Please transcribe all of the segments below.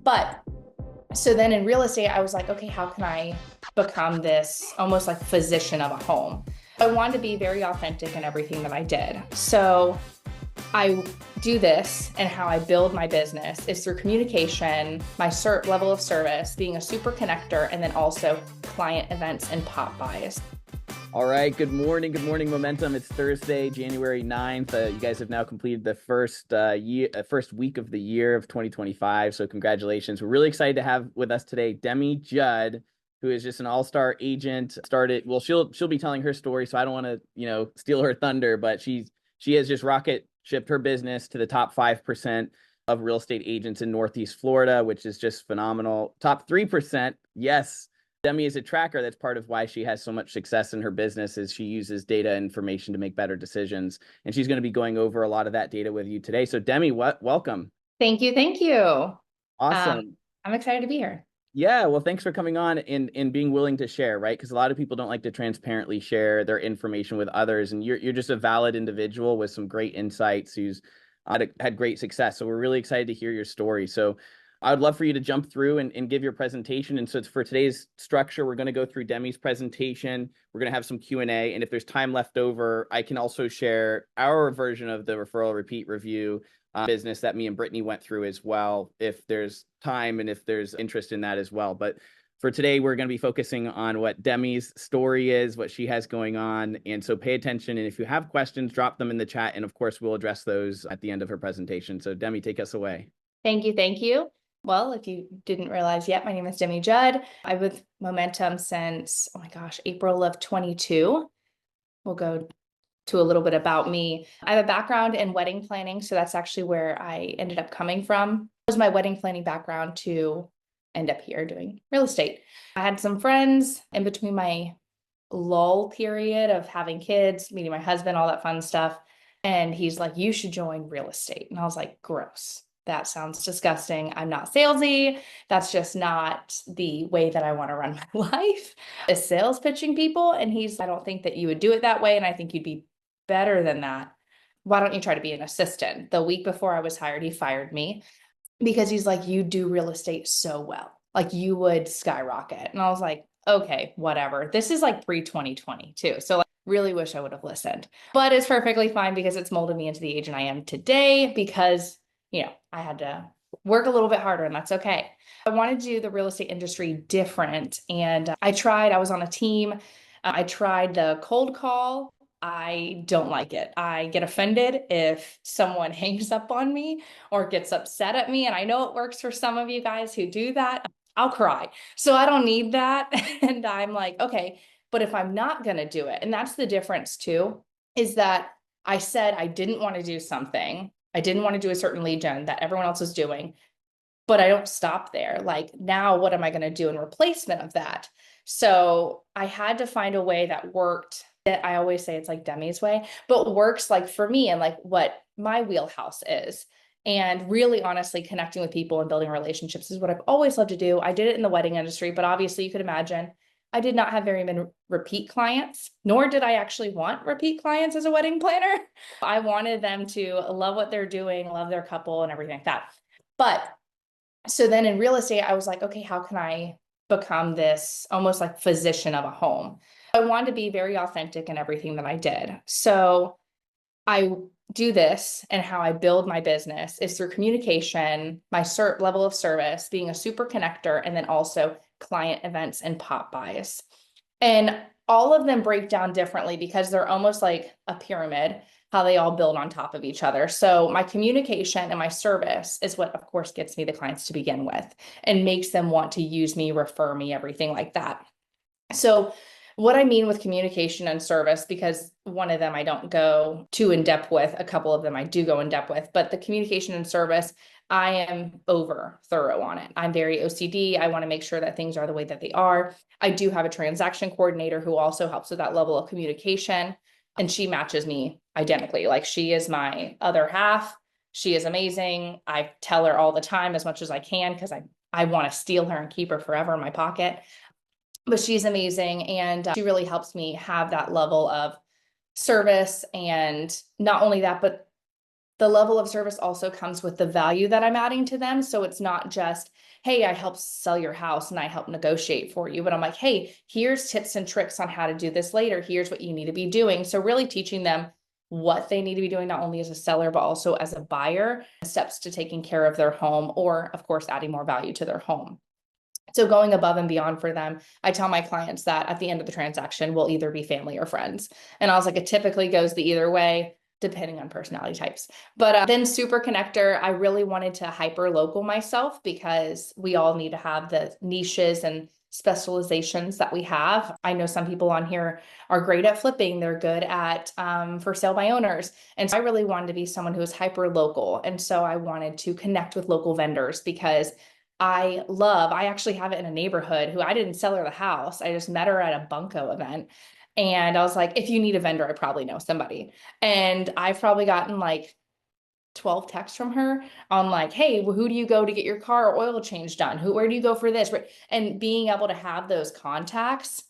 But so then in real estate, I was like, okay, how can I become this almost like physician of a home? I wanted to be very authentic in everything that I did. So I do this, and how I build my business is through communication, my level of service, being a super connector, and then also client events and pop buys. All right. Good morning. Good morning, Momentum. It's Thursday, January 9th. You guys have now completed the first week of the year of 2025. So congratulations. We're really excited to have with us today Demi Judd, who is just an all-star agent. She'll be telling her story, so I don't want to, steal her thunder, but she has just rocket shipped her business to the top 5% of real estate agents in Northeast Florida, which is just phenomenal. Top 3%. Yes. Demi is a tracker. That's part of why she has so much success in her business, is she uses data information to make better decisions. And she's going to be going over a lot of that data with you today. So Demi, welcome. Thank you. Thank you. Awesome. I'm excited to be here. Yeah, well, thanks for coming on and being willing to share, right? Because a lot of people don't like to transparently share their information with others. And you're just a valid individual with some great insights who's had great success. So we're really excited to hear your story. So I would love for you to jump through and give your presentation. And so it's for today's structure, we're going to go through Demi's presentation. We're going to have some Q&A. And if there's time left over, I can also share our version of the referral repeat review business that me and Brittany went through as well, if there's time and if there's interest in that as well. But for today, we're going to be focusing on what Demi's story is, what she has going on. And so pay attention. And if you have questions, drop them in the chat. And of course, we'll address those at the end of her presentation. So Demi, take us away. Thank you. Thank you. Well, if you didn't realize yet, my name is Demi Judd. I've been with Momentum since, oh my gosh, April of 22. We'll go to a little bit about me. I have a background in wedding planning, so that's actually where I ended up coming from. It was my wedding planning background to end up here doing real estate. I had some friends in between my lull period of having kids, meeting my husband, all that fun stuff. And he's like, you should join real estate. And I was like, gross. That sounds disgusting. I'm not salesy. That's just not the way that I want to run my life, is sales pitching people. And I don't think that you would do it that way. And I think you'd be better than that. Why don't you try to be an assistant? The week before I was hired, he fired me because he's like, you do real estate so well. Like you would skyrocket. And I was like, okay, whatever. This is like pre-2020 too. So like, really wish I would have listened, but it's perfectly fine because it's molded me into the agent I am today because I had to work a little bit harder, and that's okay. I wanted to do the real estate industry different. And I was on a team. I tried the cold call. I don't like it. I get offended if someone hangs up on me or gets upset at me. And I know it works for some of you guys who do that. I'll cry. So I don't need that. And I'm like, okay, but if I'm not going to do it, and that's the difference too, is that I said I didn't want to do something. I didn't want to do a certain lead gen that everyone else was doing, but I don't stop there. Like, now what am I going to do in replacement of that? So I had to find a way that worked. That I always say it's like Demi's way, but works like for me and like what my wheelhouse is. And really honestly connecting with people and building relationships is what I've always loved to do. I did it in the wedding industry, but obviously you could imagine I did not have very many repeat clients, nor did I actually want repeat clients as a wedding planner. I wanted them to love what they're doing, love their couple and everything like that. But so then in real estate, I was like, okay, how can I become this almost like physician of a home? I wanted to be very authentic in everything that I did. So I do this, and how I build my business is through communication, my level of service, being a super connector, and then also client events and pop buys. And all of them break down differently because they're almost like a pyramid, how they all build on top of each other. So my communication and my service is what, of course, gets me the clients to begin with and makes them want to use me, refer me, everything like that. So what I mean with communication and service, because one of them I don't go too in depth with, a couple of them I do go in depth with, but the communication and service, I am over thorough on it. I'm very OCD. I want to make sure that things are the way that they are. I do have a transaction coordinator who also helps with that level of communication, and she matches me identically. Like, she is my other half. She is amazing. I tell her all the time as much as I can because I want to steal her and keep her forever in my pocket. But she's amazing, and she really helps me have that level of service. And not only that, but the level of service also comes with the value that I'm adding to them. So it's not just, hey, I help sell your house and I help negotiate for you, but I'm like, hey, here's tips and tricks on how to do this later. Here's what you need to be doing. So really teaching them what they need to be doing, not only as a seller, but also as a buyer, steps to taking care of their home, or of course, adding more value to their home. So going above and beyond for them, I tell my clients that at the end of the transaction, we'll either be family or friends. And I was like, it typically goes the either way, depending on personality types. But then Super Connector, I really wanted to hyper local myself because we all need to have the niches and specializations that we have. I know some people on here are great at flipping. They're good at for sale by owners. And so I really wanted to be someone who was hyper local. And so I wanted to connect with local vendors because I actually have it in a neighborhood who I didn't sell her the house. I just met her at a Bunko event. And I was like, if you need a vendor, I probably know somebody. And I've probably gotten like 12 texts from her on like, hey, who do you go to get your car oil change done? Where do you go for this? And being able to have those contacts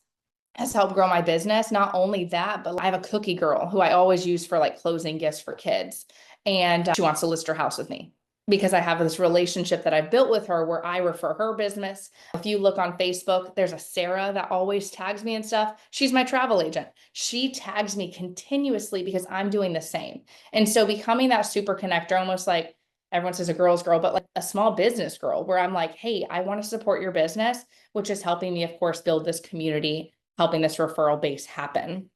has helped grow my business. Not only that, but I have a cookie girl who I always use for like closing gifts for kids. And she wants to list her house with me because I have this relationship that I built with her where I refer her business. If you look on Facebook, there's a Sarah that always tags me and stuff. She's my travel agent. She tags me continuously because I'm doing the same. And so becoming that super connector, almost like everyone says a girl's girl, but like a small business girl, where I'm like, hey, I want to support your business, which is helping me, of course, build this community, helping this referral base happen.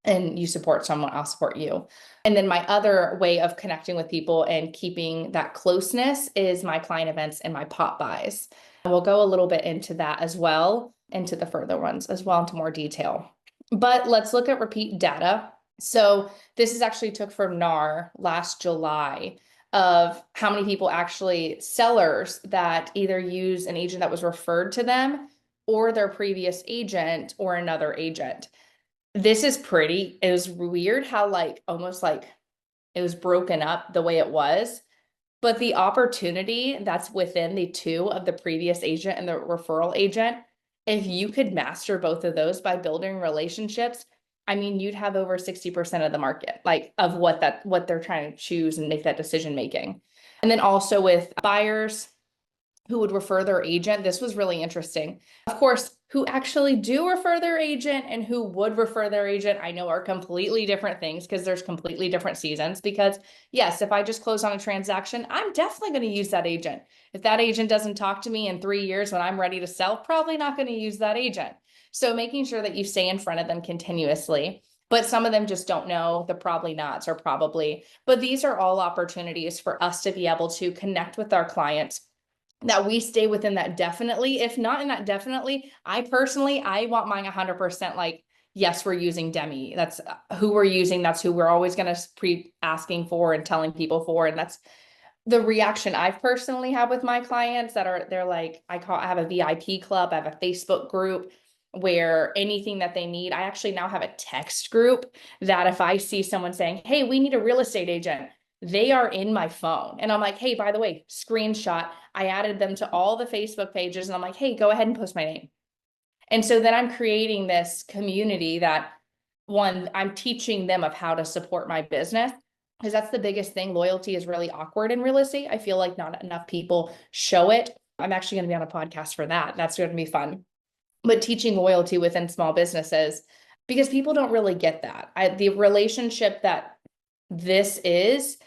And you support someone, I'll support you. And then my other way of connecting with people and keeping that closeness is my client events and my pop buys. We'll go a little bit into that as well, into the further ones as well, into more detail. But let's look at repeat data. So this is actually took from NAR last July of how many people actually, sellers that either use an agent that was referred to them or their previous agent or another agent. This is pretty, it was weird how like almost like it was broken up the way it was, but the opportunity that's within the two of the previous agent and the referral agent, if you could master both of those by building relationships, I mean, you'd have over 60% of the market, like of what they're trying to choose and make that decision making. And then also with buyers who would refer their agent. This was really interesting. Of course, who actually do refer their agent and who would refer their agent, I know are completely different things because there's completely different seasons. Because yes, if I just close on a transaction, I'm definitely going to use that agent. If that agent doesn't talk to me in 3 years when I'm ready to sell, probably not going to use that agent. So making sure that you stay in front of them continuously. But some of them just don't know the probably nots or probably. But these are all opportunities for us to be able to connect with our clients, that we stay within that definitely. If not in that definitely, I want mine 100% like, yes, we're using Demi. That's who we're using. That's who we're always going to pre asking for and telling people for. And that's the reaction I've personally had with my clients they're like, I have a VIP club. I have a Facebook group where anything that they need, I actually now have a text group that if I see someone saying, hey, we need a real estate agent, they are in my phone. And I'm like, hey, by the way, screenshot. I added them to all the Facebook pages and I'm like, hey, go ahead and post my name. And so then I'm creating this community that, one, I'm teaching them of how to support my business, because that's the biggest thing. Loyalty is really awkward in real estate. I feel like not enough people show it. I'm actually going to be on a podcast for that. That's going to be fun. But teaching loyalty within small businesses, because people don't really get that. The relationship that this is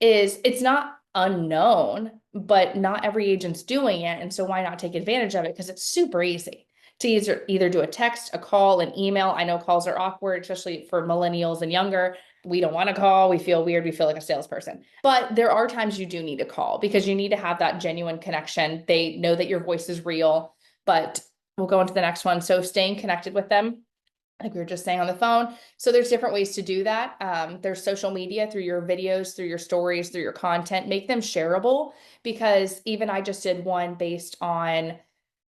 it's not unknown, but not every agent's doing it. And so why not take advantage of it? Because it's super easy to either do a text, a call, an email. I know calls are awkward, especially for millennials and younger. We don't want to call. We feel weird. We feel like a salesperson. But there are times you do need to call because you need to have that genuine connection. They know that your voice is real, but we'll go into the next one. So staying connected with them, like we were just saying on the phone. So there's different ways to do that. There's social media through your videos, through your stories, through your content, make them shareable, because even I just did one based on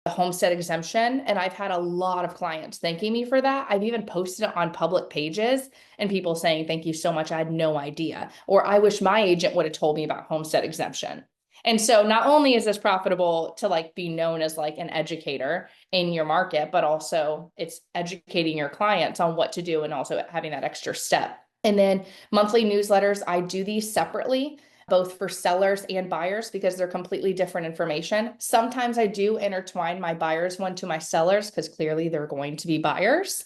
the homestead exemption, and I've had a lot of clients thanking me for that. I've even posted it on public pages and people saying, thank you so much. I had no idea. Or I wish my agent would have told me about homestead exemption. And so not only is this profitable to like be known as like an educator in your market, but also it's educating your clients on what to do and also having that extra step. And then monthly newsletters, I do these separately, both for sellers and buyers because they're completely different information. Sometimes I do intertwine my buyers one to my sellers because clearly they're going to be buyers.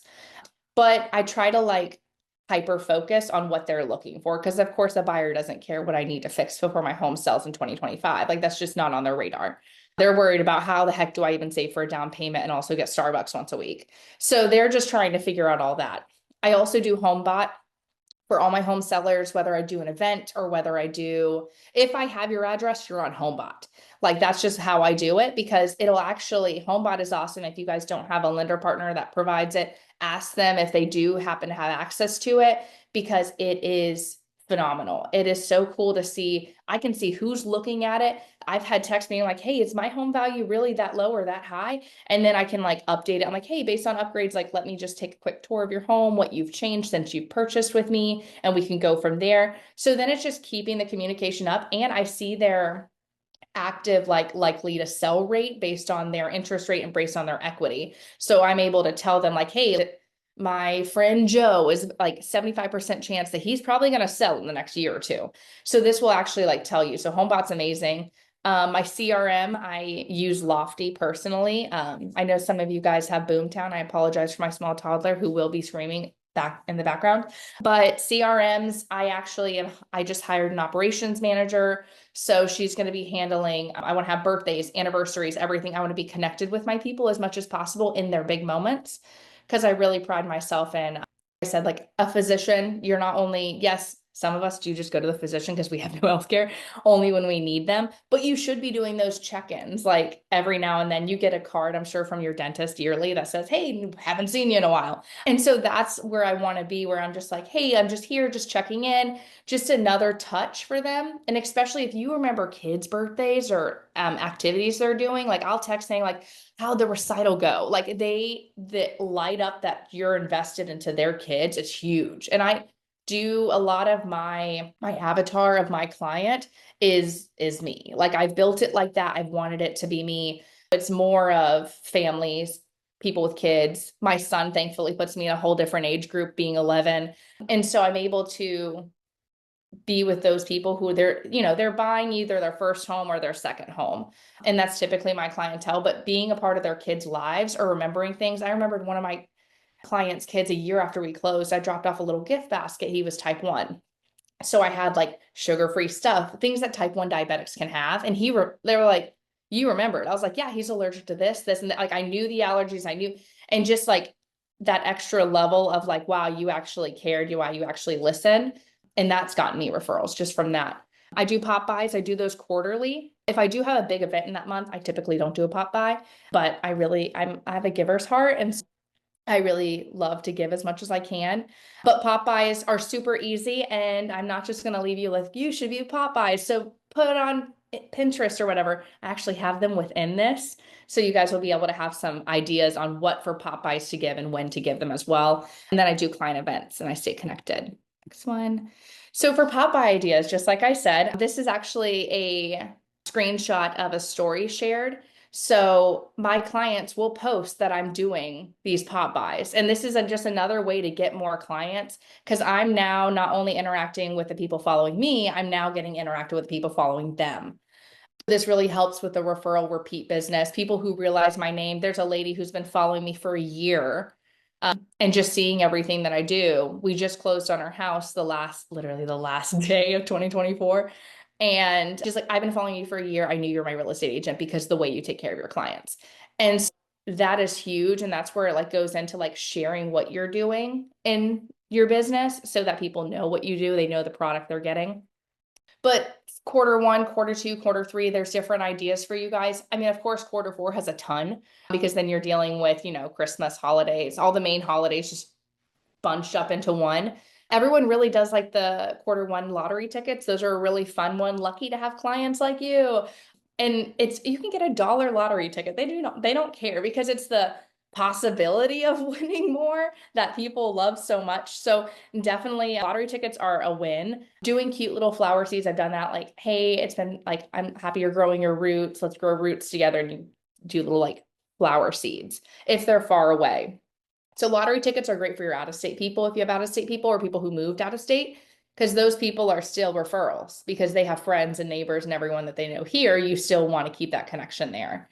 But I try to like hyper focus on what they're looking for because of course a buyer doesn't care what I need to fix before my home sells in 2025. Like that's just not on their radar. They're worried about how the heck do I even save for a down payment and also get Starbucks once a week. So they're just trying to figure out all that. I also do HomeBot for all my home sellers, whether I do an event or whether I do, if I have your address, you're on HomeBot. Like that's just how I do it because it'll actually, HomeBot is awesome. If you guys don't have a lender partner that provides it, ask them if they do happen to have access to it because it is phenomenal. It is so cool to see. I can see who's looking at it. I've had text being like, hey, is my home value really that low or that high? And then I can like update it. I'm like, hey, based on upgrades, like let me just take a quick tour of your home, what you've changed since you've purchased with me, and we can go from there. So then it's just keeping the communication up. And I see their active like likely to sell rate based on their interest rate and based on their equity. So I'm able to tell them like, hey, my friend Joe is like 75% chance that he's probably going to sell in the next year or two. So this will actually like tell you. So HomeBot's amazing. My CRM, I use Lofty personally. I know some of you guys have Boomtown. I apologize for my small toddler who will be screaming back in the background. But CRMs, I just hired an operations manager. So she's going to be handling, I want to have birthdays, anniversaries, everything. I want to be connected with my people as much as possible in their big moments because I really pride myself in, I said, like a physician, you're not only, yes, some of us do just go to the physician because we have no healthcare only when we need them, but you should be doing those check-ins like every now and then. You get a card, I'm sure, from your dentist yearly that says, hey, haven't seen you in a while. And so that's where I want to be, where I'm just like, hey, I'm just here, just checking in, just another touch for them. And especially if you remember kids' birthdays or activities they're doing, like I'll text saying like, how'd the recital go? Like the light up that you're invested into their kids, it's huge. And I do a lot of my avatar of my client is me. Like I've built it like that. I've wanted it to be me. It's more of families, people with kids. My son thankfully puts me in a whole different age group, being 11. And so I'm able to be with those people who they're buying either their first home or their second home. And that's typically my clientele, but being a part of their kids' lives or remembering things. I remembered one of my clients' kids a year after we closed, I dropped off a little gift basket. He was type 1. So I had like sugar-free stuff, things that type 1 diabetics can have. And they were like, you remembered. I was like, yeah, he's allergic to this, and that. Like I knew the allergies, I knew, and just like that extra level of like, wow, you actually cared, wow, you actually listen. And that's gotten me referrals just from that. I do pop buys. I do those quarterly. If I do have a big event in that month, I typically don't do a pop buy, but I have a giver's heart. And I really love to give as much as I can. But pop buys are super easy. And I'm not just going to leave you with, you should view pop buys. So put on Pinterest or whatever. I actually have them within this. So you guys will be able to have some ideas on what for pop buys to give and when to give them as well. And then I do client events and I stay connected. Next one. So for pop buy ideas, just like I said, this is actually a screenshot of a story shared. So my clients will post that I'm doing these pop buys. And this is just another way to get more clients because I'm now not only interacting with the people following me, I'm now getting interacted with people following them. This really helps with the referral repeat business. People who realize my name. There's a lady who's been following me for a year and just seeing everything that I do. We just closed on our house literally the last day of 2024. And she's like, I've been following you for a year. I knew you're my real estate agent because the way you take care of your clients. And so that is huge. And that's where it like goes into like sharing what you're doing in your business so that people know what you do. They know the product they're getting. But quarter one, quarter two, quarter three, there's different ideas for you guys. I mean, of course, quarter four has a ton because then you're dealing with, Christmas, holidays, all the main holidays just bunched up into one. Everyone really does like the quarter one lottery tickets. Those are a really fun one. Lucky to have clients like you. And you can get a dollar lottery ticket. They don't care because it's the possibility of winning more that people love so much. So definitely lottery tickets are a win. Doing cute little flower seeds. I've done that. Like, hey, it's been like, I'm happy you're growing your roots. Let's grow roots together. And you do little like flower seeds if they're far away. So lottery tickets are great for your out-of-state people if you have out-of-state people or people who moved out of state, because those people are still referrals because they have friends and neighbors and everyone that they know here. You still want to keep that connection there.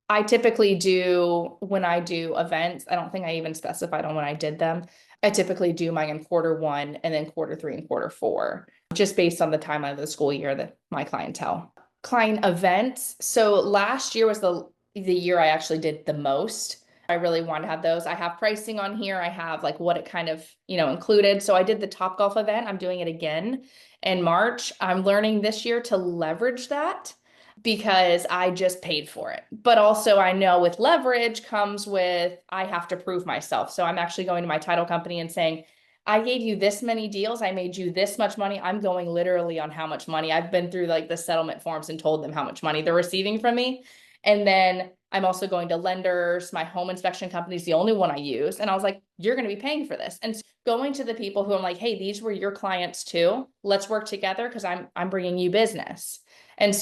I typically do, when I do events, I don't think I even specified on when I did them. I typically do mine in quarter 1 and then quarter 3 and quarter 4, just based on the timeline of the school year that my clientele. Client events. So last year was the year I actually did the most. I really want to have those. I have pricing on here. I have like what it kind of, included. So I did the Topgolf event. I'm doing it again in March. I'm learning this year to leverage that because I just paid for it. But also I know with leverage comes with, I have to prove myself. So I'm actually going to my title company and saying, I gave you this many deals. I made you this much money. I'm going literally on how much money. I've been through like the settlement forms and told them how much money they're receiving from me. And then I'm also going to lenders. My home inspection company is the only one I use. And I was like, you're going to be paying for this. And going to the people who I'm like, hey, these were your clients too. Let's work together because I'm bringing you business. And so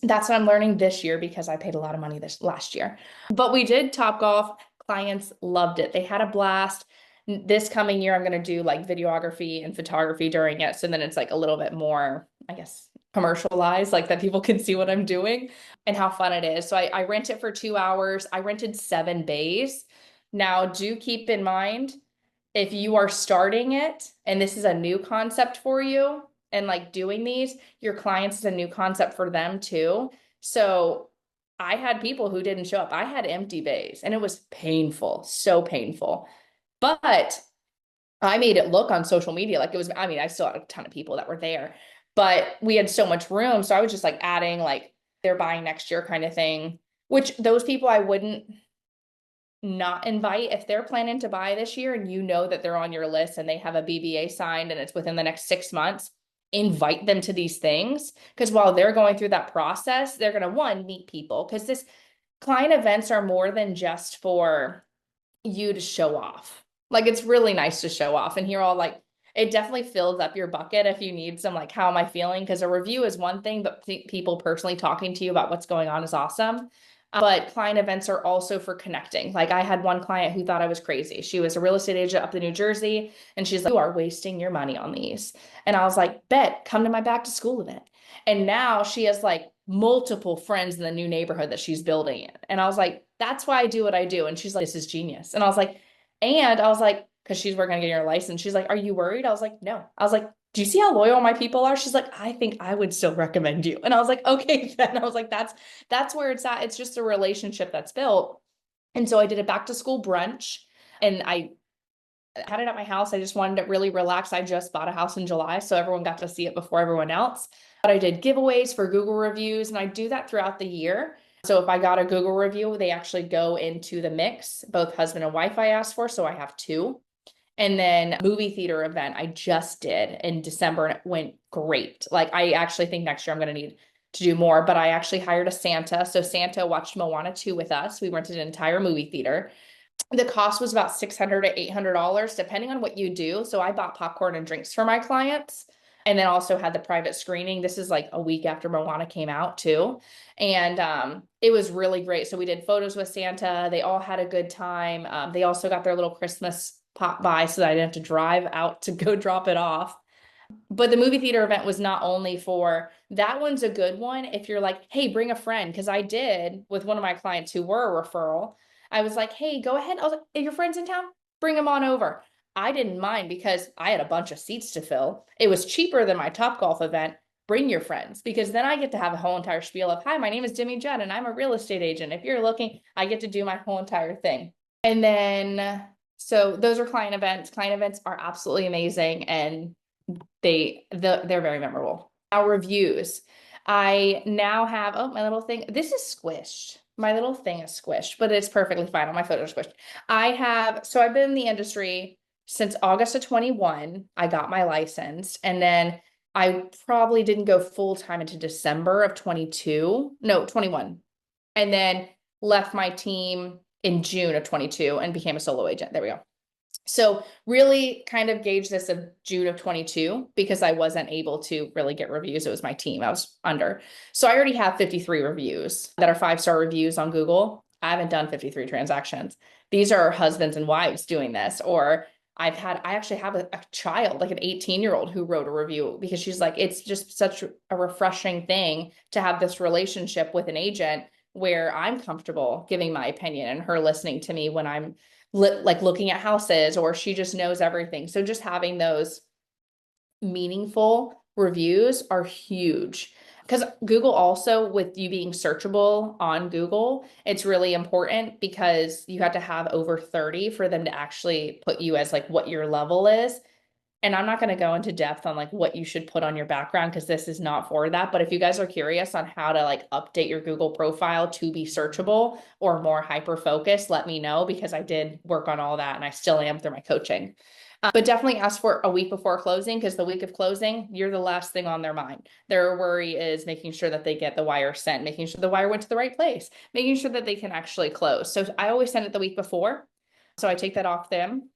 that's what I'm learning this year because I paid a lot of money this last year. But we did Topgolf. Clients loved it. They had a blast. This coming year, I'm going to do like videography and photography during it. So then it's like a little bit more, I guess, commercialized, like that people can see what I'm doing and how fun it is. So I rent it for 2 hours. I rented 7 bays. Now, do keep in mind, if you are starting it and this is a new concept for you and like doing these, your clients is a new concept for them too. So I had people who didn't show up. I had empty bays and it was painful, so painful. But I made it look on social media like it was, I mean, I still had a ton of people that were there, but we had so much room. So I was just like adding like they're buying next year kind of thing, which those people I wouldn't not invite if they're planning to buy this year and you know that they're on your list and they have a BBA signed and it's within the next 6 months, invite them to these things. Because while they're going through that process, they're going to meet people because this client events are more than just for you to show off. Like it's really nice to show off and hear all like it definitely fills up your bucket if you need some like how am I feeling, because a review is one thing, but people personally talking to you about what's going on is awesome. But client events are also for connecting. Like I had one client who thought I was crazy. She was a real estate agent up in New Jersey and she's like, you are wasting your money on these. And I was like, bet, come to my back to school event. And now she has like multiple friends in the new neighborhood that she's building in. And I was like, that's why I do what I do. And she's like, this is genius. And I was like, because she's working on getting her license. She's like, are you worried? I was like, no. I was like, do you see how loyal my people are? She's like, I think I would still recommend you. And I was like, okay, then. I was like, that's where it's at. It's just a relationship that's built. And so I did a back to school brunch and I had it at my house. I just wanted to really relax. I just bought a house in July, so everyone got to see it before everyone else. But I did giveaways for Google reviews, and I do that throughout the year. So if I got a Google review, they actually go into the mix. Both husband and wife I asked for, so I have 2. And then movie theater event I just did in December and it went great. Like I actually think next year I'm going to need to do more, but I actually hired a Santa. So Santa watched Moana 2 with us. We rented an entire movie theater. The cost was about $600 to $800, depending on what you do. So I bought popcorn and drinks for my clients and then also had the private screening. This is like a week after Moana came out too. And it was really great. So we did photos with Santa. They all had a good time. They also got their little Christmas pop by so that I didn't have to drive out to go drop it off. But the movie theater event was not only for that one's a good one if you're like, hey, bring a friend. Because I did with one of my clients who were a referral. I was like, hey, go ahead. I was like, if your friend's in town, bring them on over. I didn't mind because I had a bunch of seats to fill. It was cheaper than my Topgolf event. Bring your friends because then I get to have a whole entire spiel of, hi, my name is Demi Judd and I'm a real estate agent. If you're looking, I get to do my whole entire thing. And then, so those are client events. Client events are absolutely amazing and they're very memorable. Our reviews. I now have, oh, my little thing. This is squished. My little thing is squished, but it's perfectly fine. All my photos are squished. So I've been in the industry since August of 21. I got my license and then I probably didn't go full time into December of 22. No, 21. And then left my team in June of 22 and became a solo agent. There we go. So really kind of gauge this of June of 22 because I wasn't able to really get reviews. It was my team I was under. So I already have 53 reviews that are 5-star reviews on Google. I haven't done 53 transactions. These are husbands and wives doing this. Or I actually have a child, like an 18-year-old who wrote a review because she's like, it's just such a refreshing thing to have this relationship with an agent where I'm comfortable giving my opinion and her listening to me when I'm like looking at houses, or she just knows everything. So just having those meaningful reviews are huge. Because Google also, with you being searchable on Google, it's really important because you have to have over 30 for them to actually put you as like what your level is. And I'm not going to go into depth on like what you should put on your background because this is not for that. But if you guys are curious on how to like update your Google profile to be searchable or more hyper focused, let me know, because I did work on all that and I still am through my coaching. But definitely ask for a week before closing, because the week of closing, you're the last thing on their mind. Their worry is making sure that they get the wire sent, making sure the wire went to the right place, making sure that they can actually close. So I always send it the week before. So I take that off them.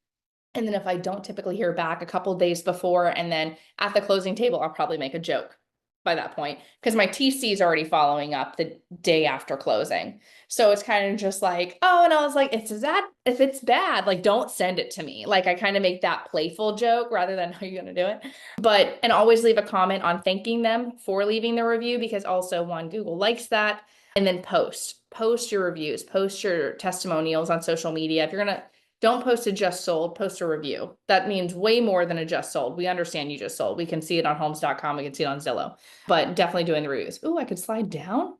And then if I don't typically hear back, a couple days before, and then at the closing table, I'll probably make a joke by that point because my TC is already following up the day after closing. So it's kind of just like, oh, and I was like, it's that if it's bad, like don't send it to me. Like I kind of make that playful joke rather than how you're gonna do it. But and always leave a comment on thanking them for leaving the review, because also one, Google likes that. And then post your reviews, post your testimonials on social media. If you're gonna don't post a just sold, post a review. That means way more than a just sold. We understand you just sold. We can see it on homes.com. We can see it on Zillow, but definitely doing the reviews. Ooh, I could slide down.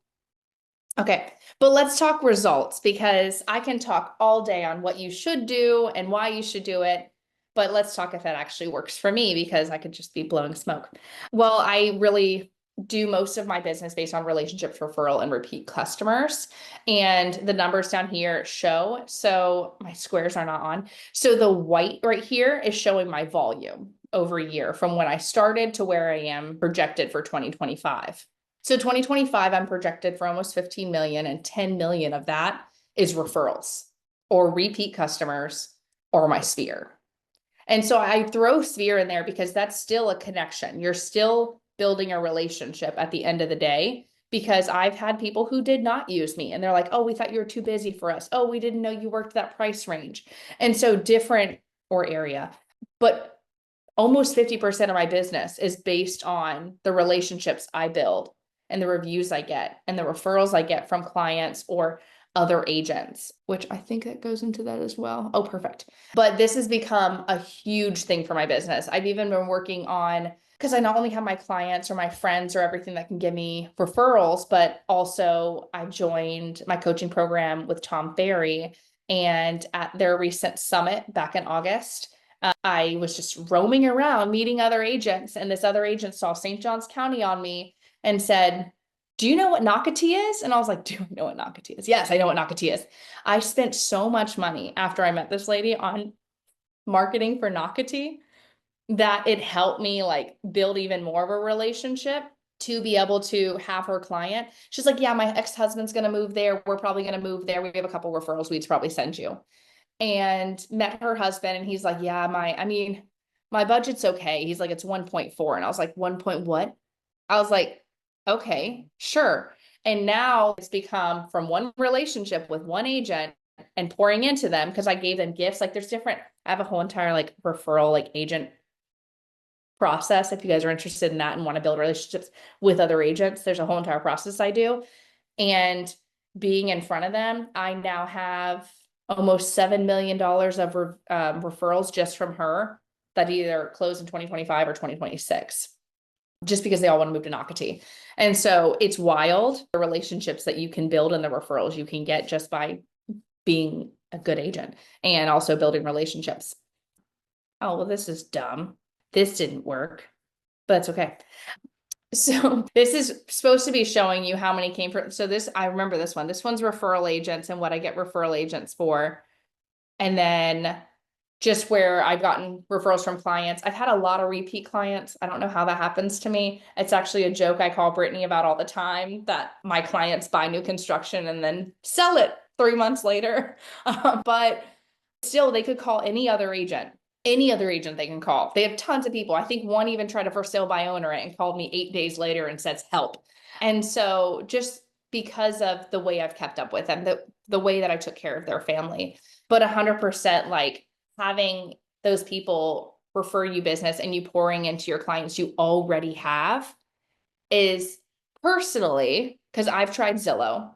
Okay, but let's talk results, because I can talk all day on what you should do and why you should do it. But let's talk if that actually works for me, because I could just be blowing smoke. Well, I really do most of my business based on relationships, referral, and repeat customers. And the numbers down here show, so my squares are not on. So the white right here is showing my volume over a year from when I started to where I am projected for 2025. So 2025, I'm projected for almost 15 million, and 10 million of that is referrals or repeat customers or my sphere. And so I throw sphere in there because that's still a connection. You're still building a relationship at the end of the day, because I've had people who did not use me and they're like, oh, we thought you were too busy for us. Oh, we didn't know you worked that price range. And so different or area, but almost 50% of my business is based on the relationships I build and the reviews I get and the referrals I get from clients or other agents, which I think that goes into that as well. Oh, perfect. But this has become a huge thing for my business. I've even been working on, because I not only have my clients or my friends or everything that can give me referrals, but also I joined my coaching program with Tom Ferry. And at their recent summit back in August, I was just roaming around meeting other agents, and this other agent saw St. Johns County on me and said, do you know what Nocatee is? And I was like, do I know what Nocatee is? Yes, I know what Nocatee is. I spent so much money after I met this lady on marketing for Nocatee that it helped me like build even more of a relationship to be able to have her client. She's like, yeah, my ex-husband's going to move there. We're probably going to move there. We have a couple referrals we'd probably send you. And met her husband, and he's like, yeah, my budget's okay. He's like, it's 1.4. And I was like, 1 point what? I was like, okay, sure. And now it's become from one relationship with one agent and pouring into them, because I gave them gifts. Like there's different, I have a whole entire like referral, like agent process. If you guys are interested in that and want to build relationships with other agents, there's a whole entire process I do. And being in front of them, I now have almost $7 million of referrals just from her that either close in 2025 or 2026, just because they all want to move to Nocatee. And so it's wild, the relationships that you can build and the referrals you can get just by being a good agent and also building relationships. Oh, well, this is dumb. This didn't work, but that's okay. So this is supposed to be showing you how many came from. So this, I remember this one. This one's referral agents and what I get referral agents for. And then just where I've gotten referrals from clients. I've had a lot of repeat clients. I don't know how that happens to me. It's actually a joke I call Brittany about all the time, that my clients buy new construction and then sell it 3 months later. But still, they could call any other agent they can call. They have tons of people. I think one even tried to for sale by owner it and called me 8 days later and says help. And so just because of the way I've kept up with them, the way that I took care of their family. But 100% like having those people refer you business and you pouring into your clients you already have is personally, because I've tried Zillow,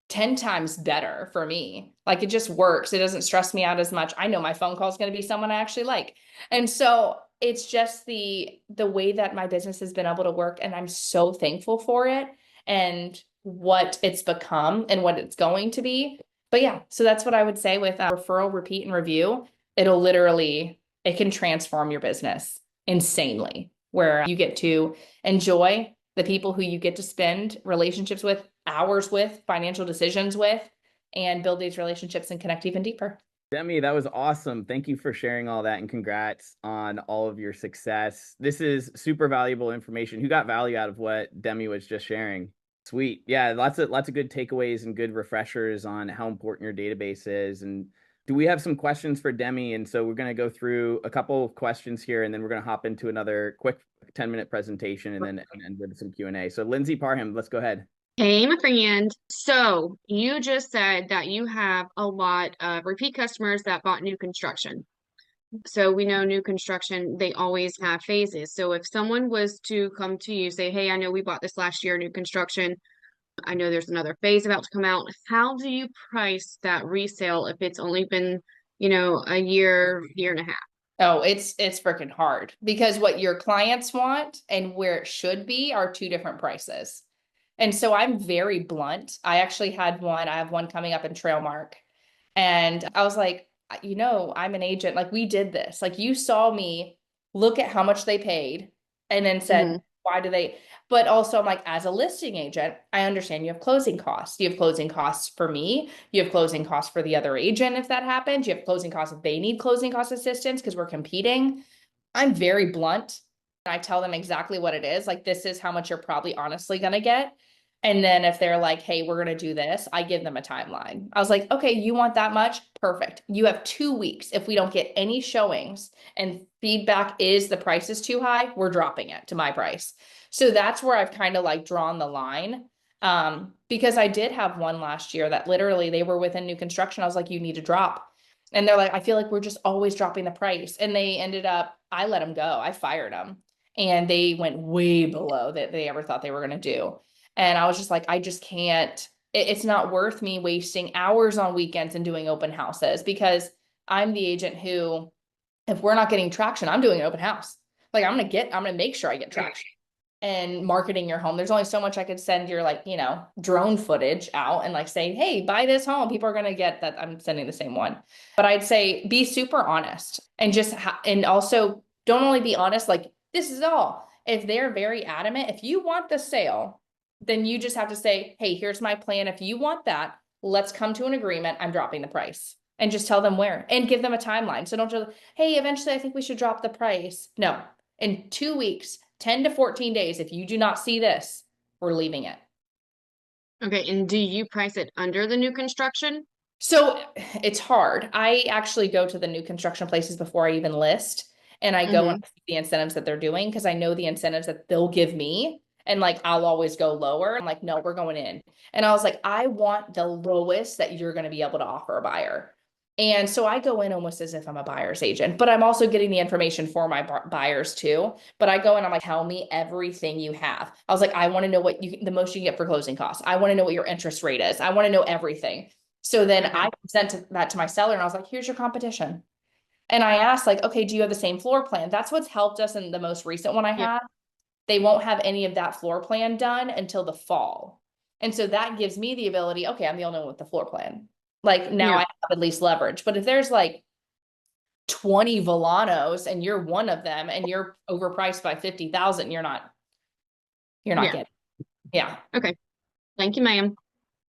10 times better for me. Like it just works. It doesn't stress me out as much. I know my phone call is going to be someone I actually like. And so it's just the way that my business has been able to work, and I'm so thankful for it and what it's become and what it's going to be. But yeah, so that's what I would say with referral, repeat, and review. It'll literally, it can transform your business insanely, where you get to enjoy the people who you get to spend relationships with, hours with, financial decisions with, and build these relationships and connect even deeper. Demi, that was awesome. Thank you for sharing all that and congrats on all of your success. This is super valuable information. Who got value out of what Demi was just sharing? Sweet. Yeah, lots of good takeaways and good refreshers on how important your database is. And do we have some questions for Demi? And so we're going to go through a couple of questions here, and then we're going to hop into another quick 10-minute presentation and then end with some Q&A. So Lindsay Parham, let's go ahead. Hey, my friend. So you just said that you have a lot of repeat customers that bought new construction. So we know new construction, they always have phases. So if someone was to come to you, say, hey, I know we bought this last year, new construction. I know there's another phase about to come out. How do you price that resale if it's only been, a year, year and a half? Oh, it's freaking hard because what your clients want and where it should be are two different prices. And so I'm very blunt. I have one coming up in Trailmark. And I was like, I'm an agent. Like we did this. Like you saw me look at how much they paid and then said, why do they? But also I'm like, as a listing agent, I understand you have closing costs. You have closing costs for me. You have closing costs for the other agent if that happens. You have closing costs if they need closing cost assistance because we're competing. I'm very blunt. I tell them exactly what it is. Like, this is how much you're probably honestly going to get. And then if they're like, hey, we're going to do this, I give them a timeline. I was like, okay, you want that much? Perfect. You have 2 weeks. If we don't get any showings and feedback is the price is too high, we're dropping it to my price. So that's where I've kind of like drawn the line. Because I did have one last year that literally they were within new construction. I was like, you need to drop. And they're like, I feel like we're just always dropping the price. And they ended up, I let them go. I fired them. And they went way below that they ever thought they were going to do. And I was just like, I just can't, it's not worth me wasting hours on weekends and doing open houses because I'm the agent who, if we're not getting traction, I'm doing an open house. Like I'm going to make sure I get traction. And marketing your home, there's only so much I could send your drone footage out and like say, hey, buy this home. People are going to get that I'm sending the same one. But I'd say be super honest and and also don't only be honest, like this is all. If they're very adamant, if you want the sale, then you just have to say, hey, here's my plan. If you want that, let's come to an agreement. I'm dropping the price and just tell them where and give them a timeline. So don't just, hey, eventually I think we should drop the price. No, in 2 weeks, 10 to 14 days, if you do not see this, we're leaving it. Okay, and do you price it under the new construction? So it's hard. I actually go to the new construction places before I even list, and I go and see the incentives that they're doing because I know the incentives that they'll give me. And like, I'll always go lower. I'm like, no, we're going in. And I was like, I want the lowest that you're going to be able to offer a buyer. And so I go in almost as if I'm a buyer's agent, but I'm also getting the information for my buyers too. But I go in, I'm like, tell me everything you have. I was like, I want to know the most you can get for closing costs. I want to know what your interest rate is. I want to know everything. So then I present that to my seller and I was like, here's your competition. And I asked like, okay, do you have the same floor plan? That's what's helped us in the most recent one I had. They won't have any of that floor plan done until the fall. And so that gives me the ability, okay, I'm the only one with the floor plan. Like now I have at least leverage. But if there's like 20 Volanos and you're one of them and you're overpriced by 50,000, you're not getting. Yeah. Okay. Thank you, ma'am.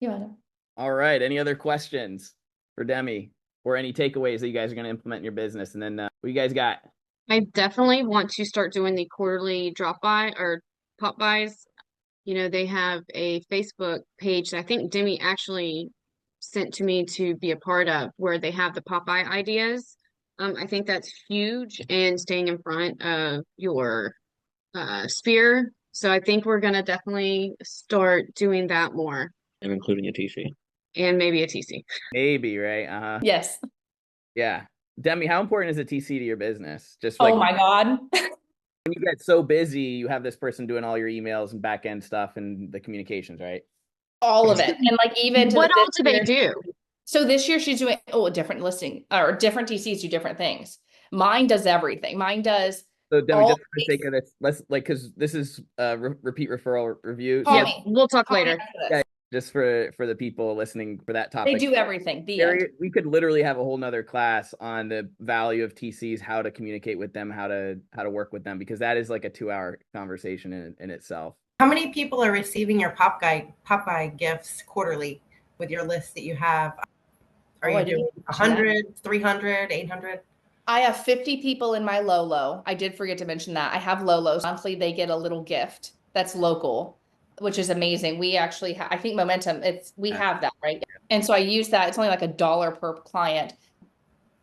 You want to? All right. Any other questions for Demi or any takeaways that you guys are going to implement in your business? And then what you guys got? I definitely want to start doing the quarterly drop by or pop buys. They have a Facebook page that I think Demi actually sent to me to be a part of where they have the Popeye ideas. I think that's huge and staying in front of your sphere So I think we're gonna definitely start doing that more, And including a TC. and maybe a TC. Maybe, right? Uh-huh. Yes. Yeah. Demi, how important is a TC to your business? Just Oh like my God. when you get so busy, you have this person doing all your emails and back end stuff and the communications, right? All of it. And like even to What this all do they year, do? so this year she's doing a different listing or different TCs do different things. Mine does everything. Mine does So Demi, all just for the sake of this, let's like because this is repeat referral review. call So me. We'll talk Call me later. after yeah, this. just for the people listening for that They topic. do everything. The end. We could literally have a whole nother class on the value of TCs, how to communicate with them, how to work with them, because that is like a 2-hour conversation in itself. How many people are receiving your Popeye gifts quarterly with your list that you have? Are I you didn't doing mention that. 100, 300, 800? I have 50 people in my Lolo. I did forget to mention that. I have Lolos. Monthly, they get a little gift that's local, which is amazing. We actually, I think Momentum, we have that, right? And so I use that. It's only like $1 per client.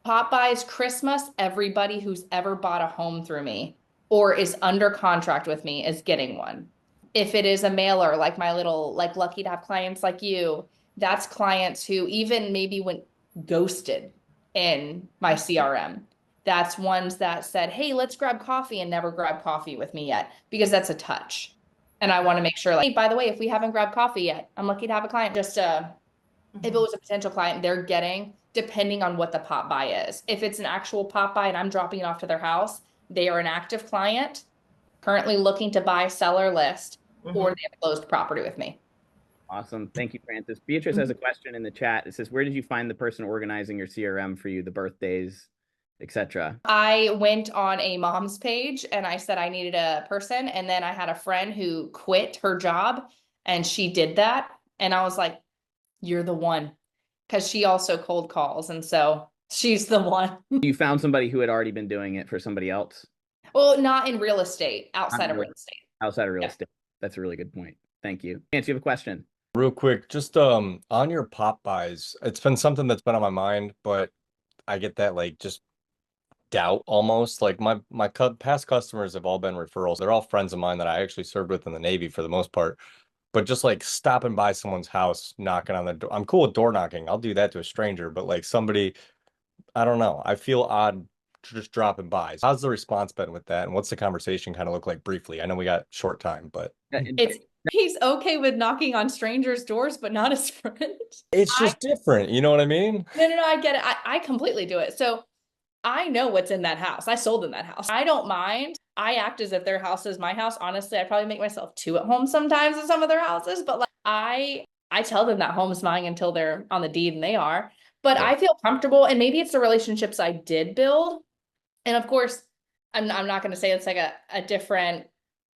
Popeyes Christmas, everybody who's ever bought a home through me or is under contract with me is getting one. If it is a mailer, like my little, like lucky to have clients like you, that's clients who even maybe went ghosted in my CRM. That's ones that said, hey, let's grab coffee and never grab coffee with me yet, because that's a touch. And I want to make sure, like, hey, by the way, if we haven't grabbed coffee yet, I'm lucky to have a client. Just if it was a potential client, they're getting, depending on what the pop buy is. If it's an actual pop buy and I'm dropping it off to their house, they are an active client currently looking to buy seller list, or they have closed property with me. Awesome. Thank you, Francis. Beatrice has a question in the chat. It says, where did you find the person organizing your CRM for you, the birthdays, etc.? I went on a mom's page and I said I needed a person. And then I had a friend who quit her job and she did that. And I was like, you're the one. Because she also cold calls. And so she's the one. You found somebody who had already been doing it for somebody else? Well, not in real estate, outside of real estate. Outside of real estate. That's a really good point. Thank you. Chance, you have a question? Real quick, just on your pop buys, it's been something that's been on my mind, but I get that like just doubt almost. Like my past customers have all been referrals. They're all friends of mine that I actually served with in the Navy for the most part. But just like stopping by someone's house, knocking on the door. I'm cool with door knocking. I'll do that to a stranger, but like somebody, I don't know. I feel odd just dropping by. How's the response been with that? And what's the conversation kind of look like briefly? I know we got short time, but He's okay with knocking on strangers' doors, but not his friend. it's just different. You know what I mean? No, I get it. I completely do it. So I know what's in that house. I sold in that house. I don't mind. I act as if their house is my house. Honestly, I probably make myself too at home sometimes in some of their houses, but like I tell them that home's mine until they're on the deed, and they are. But Yeah. I feel comfortable, and maybe it's the relationships I did build. And of course, I'm not going to say it's like a different.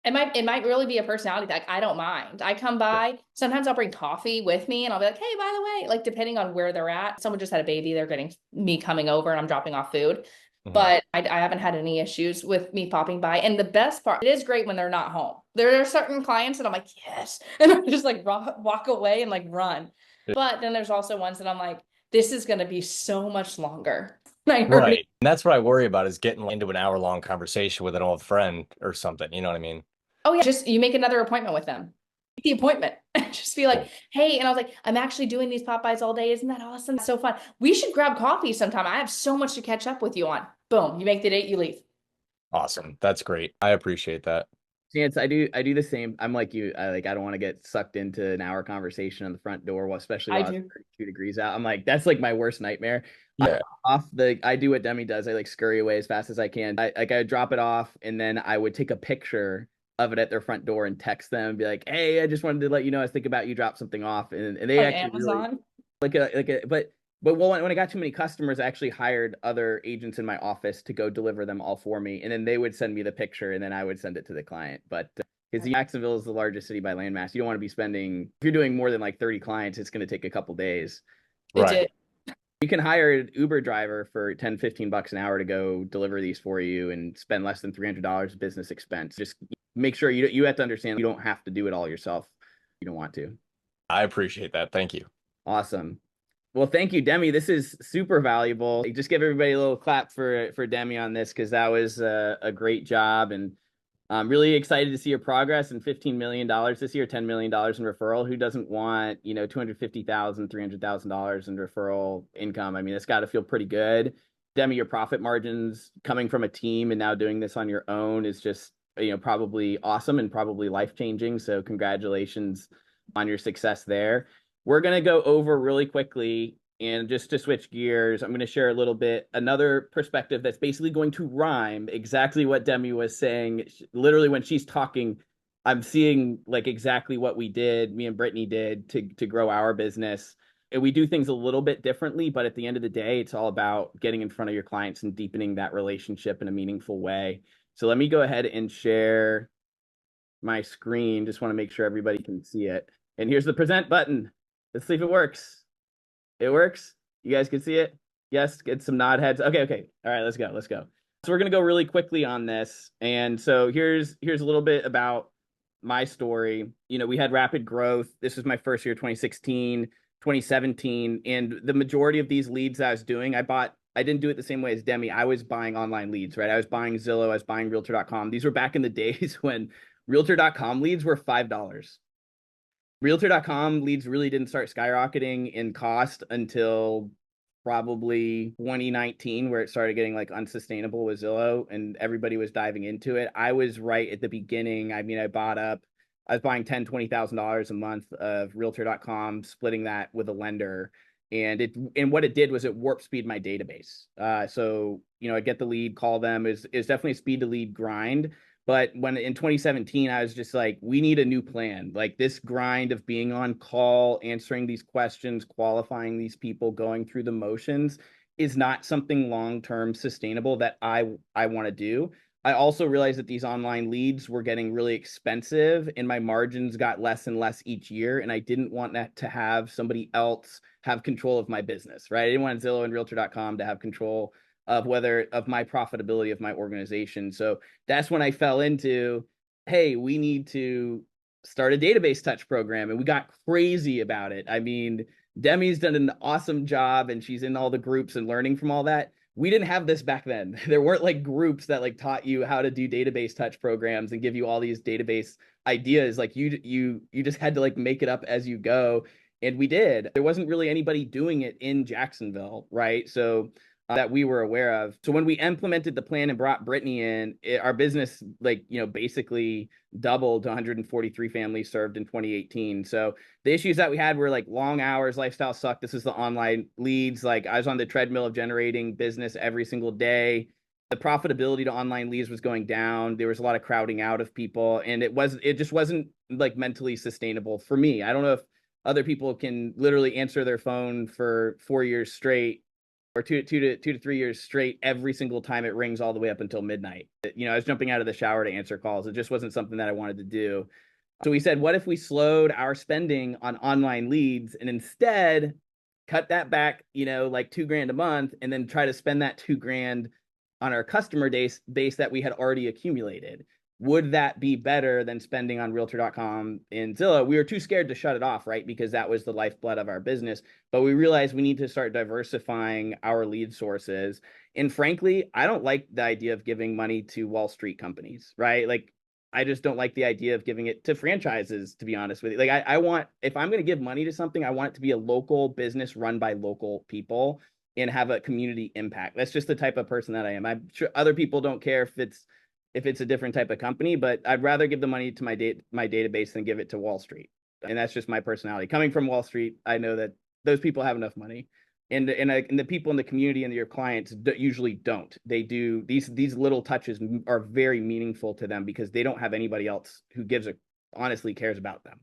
It might really be a personality that I don't mind. I come by, sometimes I'll bring coffee with me and I'll be like, hey, by the way, like depending on where they're at. Someone just had a baby, they're getting me coming over and I'm dropping off food. But I haven't had any issues with me popping by. And the best part, it is great when they're not home. There are certain clients that I'm like, yes. And I just like walk away and like run. But then there's also ones that I'm like, this is going to be so much longer. Right. And that's what I worry about is getting into an hour-long conversation with an old friend or something. You know what I mean? Oh yeah, just you make another appointment with them. Make the appointment. Just be like, hey, and I was like, I'm actually doing these Popeyes all day. Isn't that awesome? It's so fun. We should grab coffee sometime. I have so much to catch up with you on. Boom, you make the date, you leave. Awesome. That's great. I appreciate that. Chance, I do the same. I'm like you. I don't want to get sucked into an hour conversation on the front door, especially while it's 32 degrees out. I'm like, that's like my worst nightmare. Yeah. I do what Demi does. I like scurry away as fast as I can. I drop it off and then I would take a picture of it at their front door and text them and be like, hey, I just wanted to let you know I was thinking about you, drop something off. And they Like actually Amazon. but when I got too many customers, I actually hired other agents in my office to go deliver them all for me. And then they would send me the picture and then I would send it to the client. But because Jacksonville is the largest city by landmass, you don't want to be spending, if you're doing more than like 30 clients, it's going to take a couple days. Right. You can hire an Uber driver for 10, 15 bucks an hour to go deliver these for you and spend less than $300 business expense. Just make sure you have to understand you don't have to do it all yourself. You don't want to. I appreciate that. Thank you. Awesome. Well, thank you, Demi. This is super valuable. Just give everybody a little clap for Demi on this because that was a great job. And I'm really excited to see your progress and $15 million this year, $10 million in referral. Who doesn't want, you know, $250,000, $300,000 in referral income? I mean, it's got to feel pretty good. Demi, your profit margins coming from a team and now doing this on your own is just, you know, probably awesome and probably life-changing. So congratulations on your success there. We're going to go over really quickly, and just to switch gears, I'm going to share a little bit, another perspective that's basically going to rhyme exactly what Demi was saying. Literally, when she's talking, I'm seeing like exactly what we did, me and Brittany did to grow our business. And we do things a little bit differently, but at the end of the day, it's all about getting in front of your clients and deepening that relationship in a meaningful way. So let me go ahead and share my screen. Just want to make sure everybody can see it. And here's the present button. Let's see if it works. It works? You guys can see it? Yes, get some nod heads. Okay. All right, let's go. So we're going to go really quickly on this. And so here's a little bit about my story. You know, we had rapid growth. This was my first year, 2016, 2017. And the majority of these leads I was doing, I didn't do it the same way as Demi. I was buying online leads, right? I was buying Zillow, I was buying Realtor.com. These were back in the days when Realtor.com leads were $5. Realtor.com leads really didn't start skyrocketing in cost until probably 2019, where it started getting like unsustainable with Zillow and everybody was diving into it. I was right at the beginning. I mean, I was buying $10,000, $20,000 a month of Realtor.com, splitting that with a lender. And what it did was it warp speed my database. So, you know, I get the lead, call them, is definitely a speed to lead grind. But when in 2017, I was just like, we need a new plan. Like this grind of being on call, answering these questions, qualifying these people, going through the motions is not something long-term sustainable that I want to do. I also realized that these online leads were getting really expensive and my margins got less and less each year. And I didn't want that to have somebody else have control of my business, right? I didn't want Zillow and Realtor.com to have control of my profitability of my organization. So that's when I fell into, hey, we need to start a database touch program. And we got crazy about it. I mean, Demi's done an awesome job and she's in all the groups and learning from all that. We didn't have this back then. There weren't like groups that like taught you how to do database touch programs and give you all these database ideas. Like you just had to like make it up as you go. And we did. There wasn't really anybody doing it in Jacksonville, right? So that we were aware of. So when we implemented the plan and brought Brittany in, our business, like, you know, basically doubled to 143 families served in 2018. So the issues that we had were like long hours, lifestyle sucked. This is the online leads. Like I was on the treadmill of generating business every single day. The profitability to online leads was going down. There was a lot of crowding out of people, and it just wasn't like mentally sustainable for me. I don't know if other people can literally answer their phone for 4 years straight, or two to 3 years straight every single time it rings all the way up until midnight. You know, I was jumping out of the shower to answer calls. It just wasn't something that I wanted to do. So we said, what if we slowed our spending on online leads and instead cut that back, you know, like $2,000 a month, and then try to spend that $2,000 on our customer base that we had already accumulated? Would that be better than spending on Realtor.com and Zillow? We were too scared to shut it off, right? Because that was the lifeblood of our business. But we realized we need to start diversifying our lead sources. And frankly, I don't like the idea of giving money to Wall Street companies, right? Like, I just don't like the idea of giving it to franchises, to be honest with you. Like, I want, if I'm going to give money to something, I want it to be a local business run by local people and have a community impact. That's just the type of person that I am. I'm sure other people don't care if it's a different type of company, but I'd rather give the money to my database than give it to Wall Street. And that's just my personality. Coming from Wall Street, I know that those people have enough money, and the people in the community and your clients usually don't. They do these little touches are very meaningful to them because they don't have anybody else who honestly cares about them.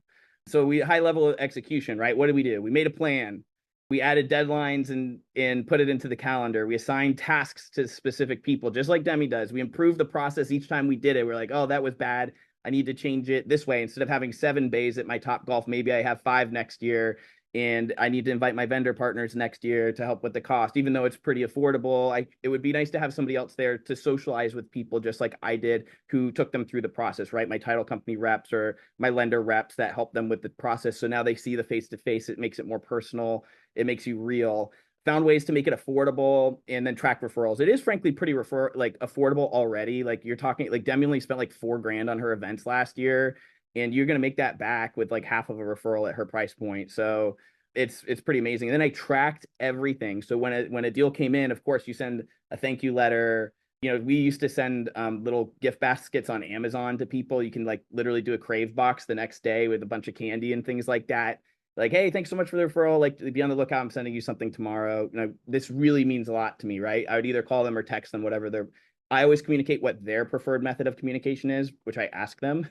So we high level of execution, right? What did we do? We made a plan. We added deadlines and put it into the calendar. We assigned tasks to specific people, just like Demi does. We improved the process each time we did it. We're like, oh, that was bad. I need to change it this way. Instead of having 7 bays at my Top Golf, maybe I have 5 next year. And I need to invite my vendor partners next year to help with the cost, even though it's pretty affordable. It would be nice to have somebody else there to socialize with people, just like I did, who took them through the process, right? My title company reps or my lender reps that help them with the process. So now they see the face-to-face. It makes it more personal. It makes you real. found ways to make it affordable and then track referrals. It is frankly pretty affordable already. Like you're talking, like Demi only spent like $4,000 on her events last year, and you're going to make that back with like half of a referral at her price point. So it's pretty amazing. And then I tracked everything. So when a deal came in, of course you send a thank you letter. You know, we used to send little gift baskets on Amazon to people. You can like literally do a Crave box the next day with a bunch of candy and things like that. Like, hey, thanks so much for the referral. Like, be on the lookout. I'm sending you something tomorrow. You know, this really means a lot to me, right? I would either call them or text them, whatever I always communicate what their preferred method of communication is, which I ask them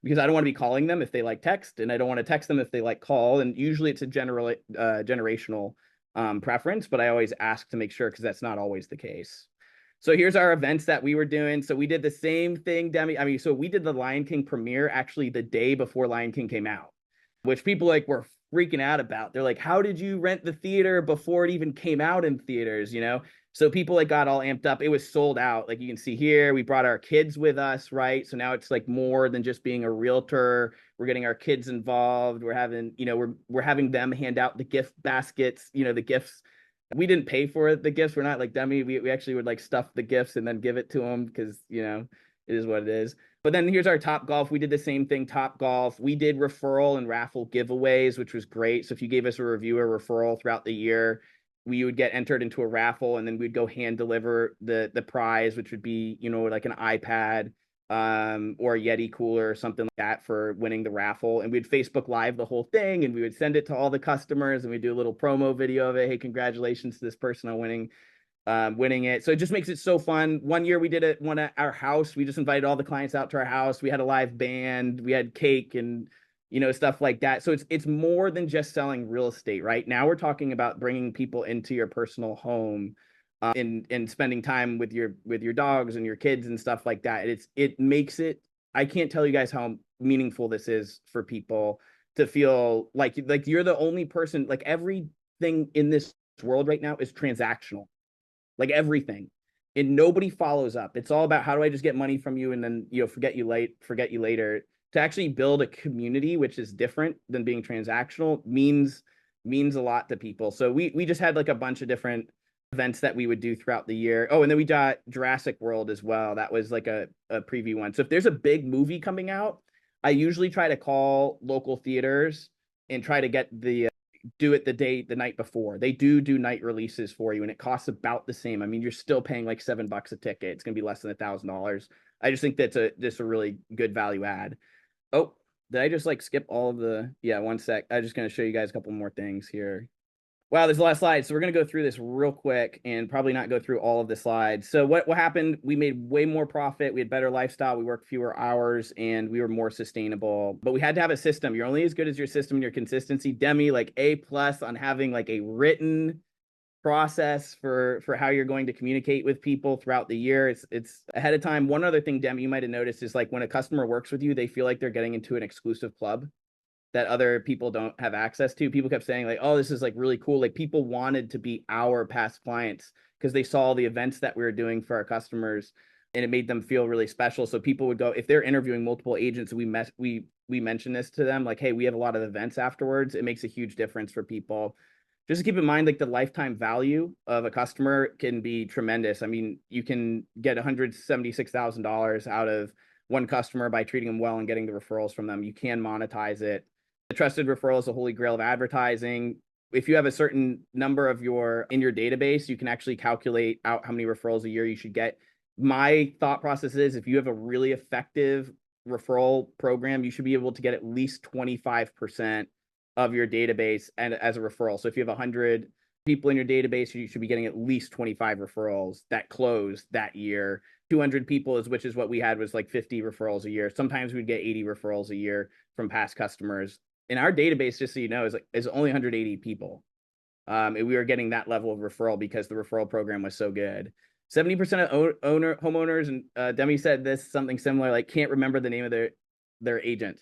because I don't want to be calling them if they like text, and I don't want to text them if they like call. And usually it's a generational preference, but I always ask to make sure because that's not always the case. So here's our events that we were doing. So we did the same thing, Demi. I mean, so we did the Lion King premiere actually the day before Lion King came out, which people like were freaking out about. They're like, how did you rent the theater before it even came out in theaters, you know? So people like got all amped up. It was sold out. Like you can see here, we brought our kids with us, right? So now it's like more than just being a realtor. We're getting our kids involved. We're having, you know, we're having them hand out the gift baskets, you know, the gifts. We didn't pay for the gifts. We're not like Demi. We actually would like stuff the gifts and then give it to them because, you know, it is what it is. But then here's our Top Golf. We did the same thing, Top Golf. We did referral and raffle giveaways, which was great. So if you gave us a review or referral throughout the year, we would get entered into a raffle, and then we'd go hand deliver the prize, which would be, you know, like an iPad or a Yeti cooler or something like that for winning the raffle. And we'd Facebook Live the whole thing, and we would send it to all the customers, and we'd do a little promo video of it. Hey, congratulations to this person on winning it. So it just makes it so fun. One year we did one at our house. We just invited all the clients out to our house. We had a live band, we had cake and, you know, stuff like that. So it's more than just selling real estate, right? Now we're talking about bringing people into your personal home and spending time with your dogs and your kids and stuff like that. It makes it, I can't tell you guys how meaningful this is for people to feel like you're the only person. Like everything in this world right now is transactional. Like everything, and nobody follows up. It's all about how do I just get money from you and then, you know, forget you later. To actually build a community, which is different than being transactional, means a lot to people. So we just had like a bunch of different events that we would do throughout the year. Oh, and then we got Jurassic World as well. That was like a preview one. So if there's a big movie coming out, I usually try to call local theaters and try to get do it the night before. They do night releases for you, and it costs about the same. I mean, you're still paying like $7 a ticket. It's gonna be less than $1,000. I just think that's just a really good value add. Oh, did I just like skip all of the? Yeah, one sec. I'm just gonna show you guys a couple more things here. Wow, there's a lot of slides. So we're going to go through this real quick and probably not go through all of the slides. So what happened? We made way more profit. We had better lifestyle. We worked fewer hours and we were more sustainable. But we had to have a system. You're only as good as your system and your consistency. Demi, like A+ on having like a written process for how you're going to communicate with people throughout the year. It's ahead of time. One other thing, Demi, you might have noticed is like when a customer works with you, they feel like they're getting into an exclusive club that other people don't have access to. People kept saying like, oh, this is like really cool. Like people wanted to be our past clients because they saw the events that we were doing for our customers and it made them feel really special. So people would go, if they're interviewing multiple agents, we mention this to them, like, hey, we have a lot of events afterwards. It makes a huge difference for people. Just to keep in mind, like the lifetime value of a customer can be tremendous. I mean, you can get $176,000 out of one customer by treating them well and getting the referrals from them. You can monetize it. The trusted referral is the holy grail of advertising. If you have a certain number in your database, you can actually calculate out how many referrals a year you should get. My thought process is if you have a really effective referral program, you should be able to get at least 25% of your database and as a referral. So if you have 100 people in your database, you should be getting at least 25 referrals that closed that year. 200 people which is what we had, was like 50 referrals a year. Sometimes we'd get 80 referrals a year from past customers. In our database, just so you know, is only 180 people. And we were getting that level of referral because the referral program was so good. 70% of homeowners, and Demi said this, something similar, like can't remember the name of their agent.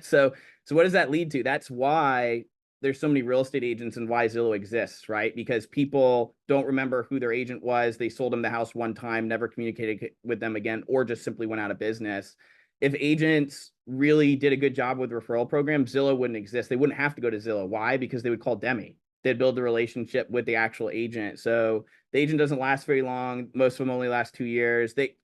So what does that lead to? That's why there's so many real estate agents and why Zillow exists, right? Because people don't remember who their agent was. They sold them the house one time, never communicated with them again, or just simply went out of business. If agents really did a good job with referral programs, Zillow wouldn't exist. They wouldn't have to go to Zillow. Why? Because they would call Demi. they'd build the relationship with the actual agent. So the agent doesn't last very long. Most of them only last 2 years. They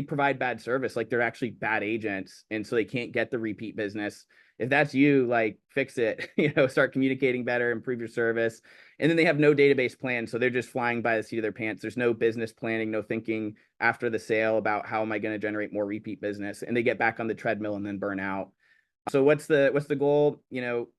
provide bad service, like they're actually bad agents, and so they can't get the repeat business. If that's you, like, fix it, start communicating better, improve your service. And then they have no database plan. So they're just flying by the seat of their pants. There's no business planning, no thinking after the sale about how am I going to generate more repeat business, and they get back on the treadmill and then burn out. So what's the goal?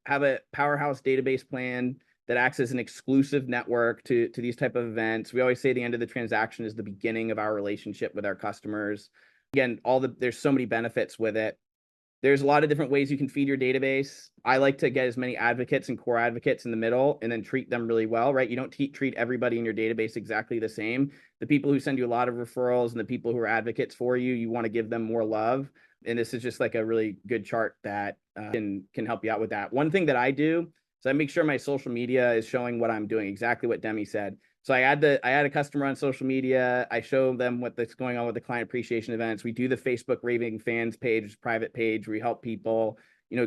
Have a powerhouse database plan that acts as an exclusive network to these type of events. We always say the end of the transaction is the beginning of our relationship with our customers. Again, there's so many benefits with it. There's a lot of different ways you can feed your database. I like to get as many advocates and core advocates in the middle and then treat them really well, right? You don't treat everybody in your database exactly the same. The people who send you a lot of referrals and the people who are advocates for you, you want to give them more love. And this is just like a really good chart that can help you out with that. One thing that I do is I make sure my social media is showing what I'm doing, exactly what Demi said. So I add a customer on social media. I show them what's going on with the client appreciation events. We do the Facebook Raving Fans page, private page, where we help people,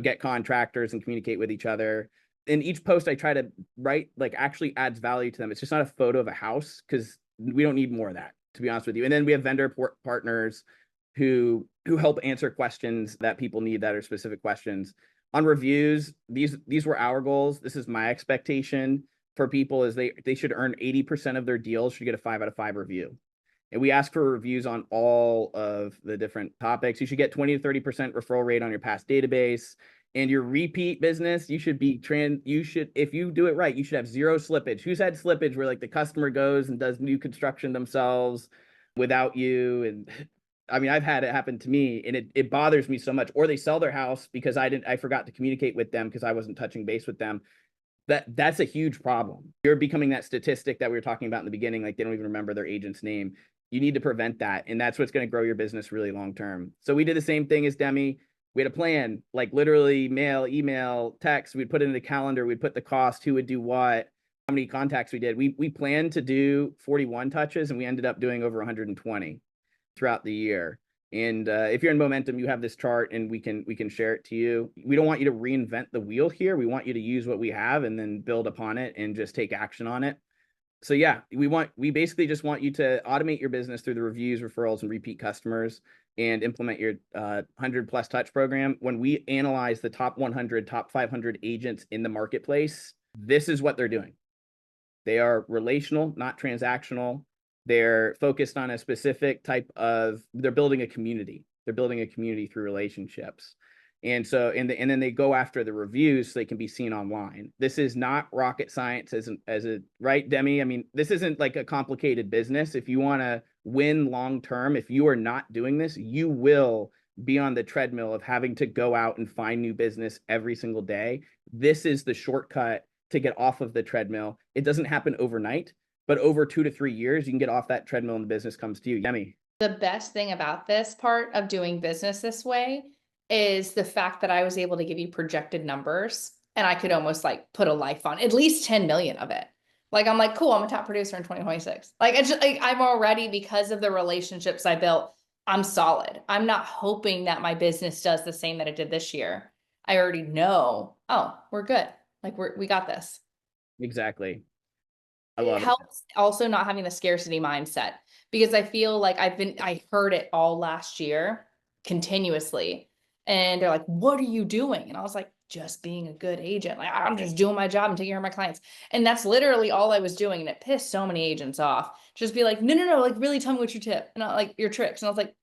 get contractors and communicate with each other. In each post, I try to write, like, actually adds value to them. It's just not a photo of a house, because we don't need more of that, to be honest with you. And then we have vendor partners who help answer questions that people need that are specific questions. On reviews, these were our goals. This is my expectation for people, is they should earn 80% of their deals should get a 5 out of 5 review. And we ask for reviews on all of the different topics. You should get 20 to 30% referral rate on your past database. And your repeat business, if you do it right, you should have 0 slippage. Who's had slippage where, like, the customer goes and does new construction themselves without you? And I mean, I've had it happen to me, and it bothers me so much. Or they sell their house because I forgot to communicate with them because I wasn't touching base with them. That's a huge problem. You're becoming that statistic that we were talking about in the beginning, like they don't even remember their agent's name. You need to prevent that, and that's what's going to grow your business really long term. So we did the same thing as Demi. We had a plan, like literally mail, email, text. We'd put it in the calendar. We'd put the cost, who would do what, how many contacts we did. We planned to do 41 touches, and we ended up doing over 120 throughout the year. And if you're in Momentum, you have this chart, and we can share it to you. We don't want you to reinvent the wheel here. We want you to use what we have and then build upon it and just take action on it. So yeah, we basically just want you to automate your business through the reviews, referrals, and repeat customers, and implement your 100+ touch program. When we analyze the top 100, top 500 agents in the marketplace, this is what they're doing. They are relational, not transactional. They're focused on a specific type of, they're building a community. They're building a community through relationships. And so, and then they go after the reviews so they can be seen online. This is not rocket science right, Demi? I mean, this isn't like a complicated business. If you want to win long-term, if you are not doing this, you will be on the treadmill of having to go out and find new business every single day. This is the shortcut to get off of the treadmill. It doesn't happen overnight, but over 2 to 3 years, you can get off that treadmill and the business comes to you. Demi. The best thing about this part of doing business this way is the fact that I was able to give you projected numbers, and I could almost like put a life on at least 10 million of it. Like, I'm like, cool, I'm a top producer in 2026. Like, I'm already, because of the relationships I built, I'm solid. I'm not hoping that my business does the same that it did this year. I already know, oh, we're good. Like, we got this. Exactly. I love it helps also not having the scarcity mindset, because I feel like I heard it all last year continuously, and they're like, what are you doing? And I was like, just being a good agent. Like, I'm just doing my job and taking care of my clients. And that's literally all I was doing. And it pissed so many agents off. Just be like, no, like, really tell me what your tip, and like your tricks. And I was like,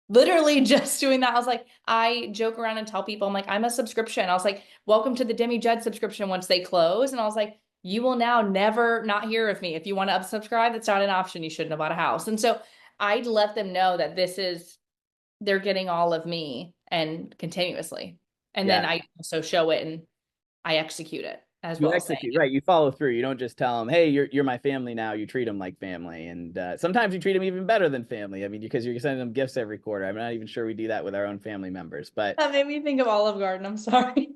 literally just doing that. I was like, I joke around and tell people, I'm like, I'm a subscription. I was like, welcome to the Demi Judd subscription once they close. And I was like, you will now never not hear of me. If you want to unsubscribe, that's not an option. You shouldn't have bought a house. And so I'd let them know that they're getting all of me and continuously. And then I also show it and I execute it as well. Right. You follow through. You don't just tell them, hey, you're my family now. You treat them like family. And sometimes you treat them even better than family. I mean, because you're sending them gifts every quarter. I'm not even sure we do that with our own family members, but that made me think of Olive Garden. I'm sorry.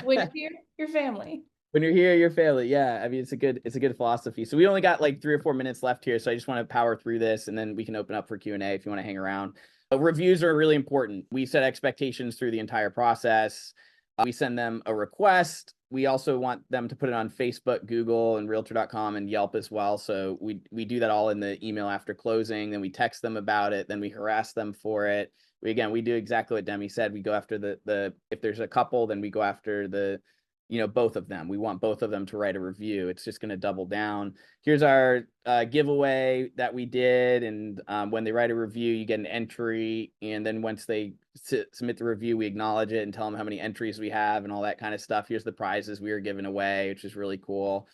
When you're here, your family. When you're here, your family. Yeah. I mean, it's a good philosophy. So we only got like 3 or 4 minutes left here. So I just want to power through this, and then we can open up for Q&A if you want to hang around. But reviews are really important. We set expectations through the entire process. We send them a request. we also want them to put it on Facebook, Google, and Realtor.com and Yelp as well. So we do that all in the email after closing. Then we text them about it. Then we harass them for it. We do exactly what Demi said. We go after the if there's a couple, then we go after the, both of them. We want both of them to write a review. It's just going to double down. Here's our giveaway that we did. And when they write a review, you get an entry. And then once they submit the review, we acknowledge it and tell them how many entries we have and all that kind of stuff. Here's the prizes we are giving away, which is really cool.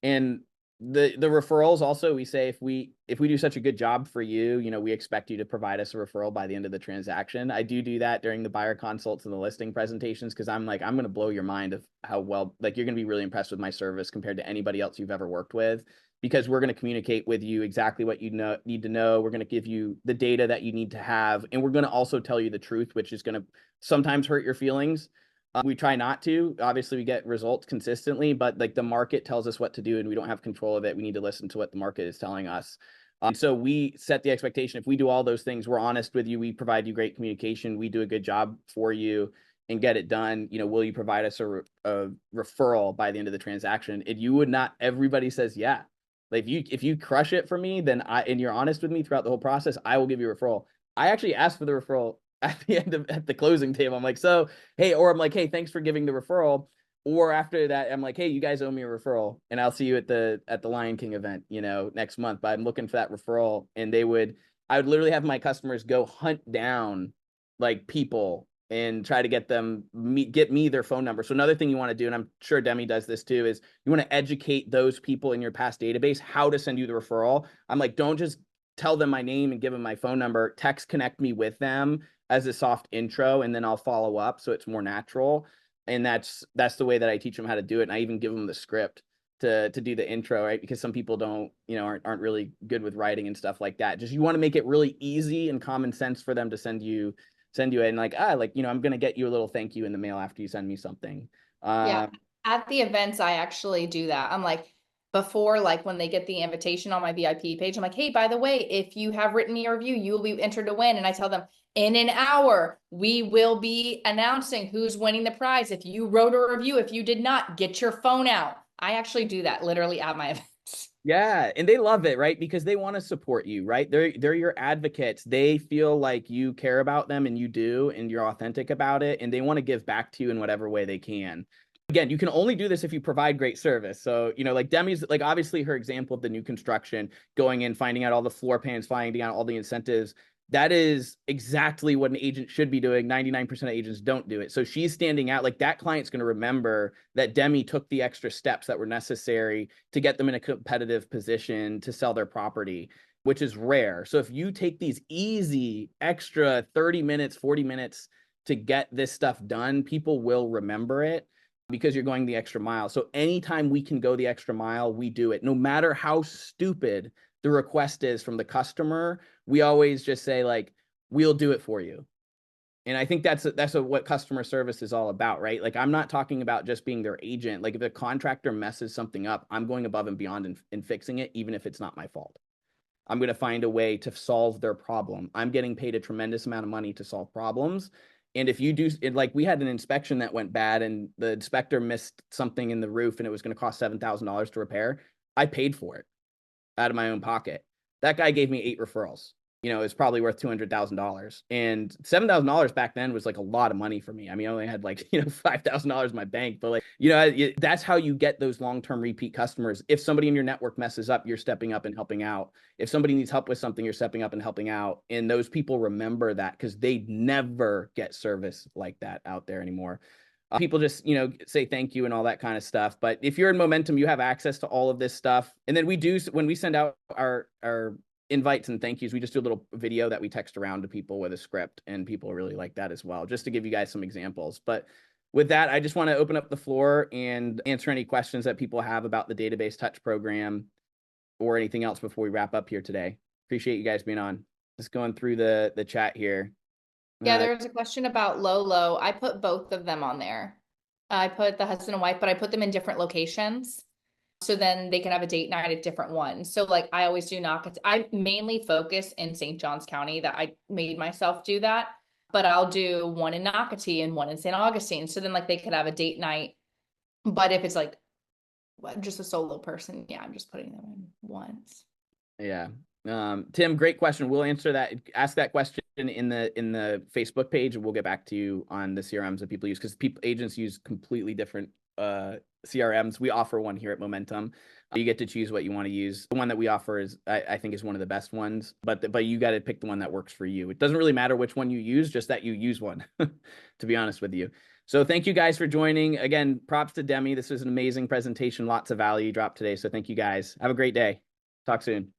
And the referrals also, we say if we do such a good job for you, we expect you to provide us a referral by the end of the transaction. I do that during the buyer consults and the listing presentations, because I'm like, I'm going to blow your mind of how well, like, you're going to be really impressed with my service compared to anybody else you've ever worked with, because we're going to communicate with you exactly what you need to know. We're going to give you the data that you need to have, and we're going to also tell you the truth, which is going to sometimes hurt your feelings. We try not to. Obviously, we get results consistently, but like the market tells us what to do and we don't have control of it. We need to listen to what the market is telling us. So we set the expectation. If we do all those things, we're honest with you, we provide you great communication, we do a good job for you and get it done. Will you provide us a referral by the end of the transaction? And you would not, everybody says, yeah. Like if you crush it for me, then and you're honest with me throughout the whole process, I will give you a referral. I actually asked for the referral at the end at the closing table. I'm like, so, hey, or I'm like, hey, thanks for giving the referral. Or after that, I'm like, hey, you guys owe me a referral and I'll see you at the Lion King event, next month. But I'm looking for that referral. And I would literally have my customers go hunt down like people and try to get me their phone number. So another thing you want to do, and I'm sure Demi does this too, is you want to educate those people in your past database how to send you the referral. I'm like, don't just tell them my name and give them my phone number. Text connect me with them as a soft intro, and then I'll follow up so it's more natural. And that's the way that I teach them how to do it. And I even give them the script to do the intro, right? Because some people don't, aren't really good with writing and stuff like that. Just you want to make it really easy and common sense for them to send you it, and like, I'm gonna get you a little thank you in the mail after you send me something. Yeah, at the events, I actually do that. I'm like, before, like when they get the invitation on my VIP page, I'm like, hey, by the way, if you have written me a review, you will be entered to win. And I tell them in an hour, we will be announcing who's winning the prize. If you wrote a review, if you did not, get your phone out. I actually do that literally at my events. Yeah, and they love it, right? Because they want to support you, right? They're your advocates. They feel like you care about them, and you do, and you're authentic about it, and they want to give back to you in whatever way they can. Again, you can only do this if you provide great service. So, like Demi's, like obviously her example of the new construction, going in, finding out all the floor plans, finding out all the incentives, that is exactly what an agent should be doing. 99% of agents don't do it. So she's standing out. Like that client's going to remember that Demi took the extra steps that were necessary to get them in a competitive position to sell their property, which is rare. So if you take these easy extra 30 minutes, 40 minutes to get this stuff done, people will remember it because you're going the extra mile. So anytime we can go the extra mile, we do it. No matter how stupid the request is from the customer, we always just say like, we'll do it for you. And I think that's what customer service is all about, right? Like, I'm not talking about just being their agent. Like if a contractor messes something up, I'm going above and beyond in fixing it, even if it's not my fault. I'm going to find a way to solve their problem. I'm getting paid a tremendous amount of money to solve problems. And if you do, like we had an inspection that went bad and the inspector missed something in the roof and it was going to cost $7,000 to repair, I paid for it out of my own pocket. That guy gave me 8 referrals. It's probably worth $200,000. And $7,000 back then was like a lot of money for me. I mean, I only had like, $5,000 in my bank, but like, that's how you get those long-term repeat customers. If somebody in your network messes up, you're stepping up and helping out. If somebody needs help with something, you're stepping up and helping out. And those people remember that because they never get service like that out there anymore. People just, say thank you and all that kind of stuff. But if you're in Momentum, you have access to all of this stuff. And then when we send out our invites and thank yous, we just do a little video that we text around to people with a script, and people really like that as well, just to give you guys some examples. But with that, I just want to open up the floor and answer any questions that people have about the Database Touch program or anything else before we wrap up here today. Appreciate you guys being on. Just going through the chat here. Yeah, there was a question about Lolo. I put both of them on there. I put the husband and wife, but I put them in different locations. So then they can have a date night at different ones. So like I always do Nocatee. I mainly focus in St. Johns County, that I made myself do that, but I'll do one in Nocatee and one in St. Augustine. So then like they could have a date night But if it's like just a solo person, yeah, I'm just putting them in once. Yeah. Tim, great question. We'll answer that. Ask that question in the Facebook page, and we'll get back to you on the CRMs that people use, because agents use completely different CRMs. We offer one here at Momentum. You get to choose what you want to use. The one that we offer is, I think, is one of the best ones, but you got to pick the one that works for you. It doesn't really matter which one you use, just that you use one, to be honest with you. So thank you guys for joining. Again, props to Demi. This was an amazing presentation. Lots of value dropped today. So thank you guys. Have a great day. Talk soon.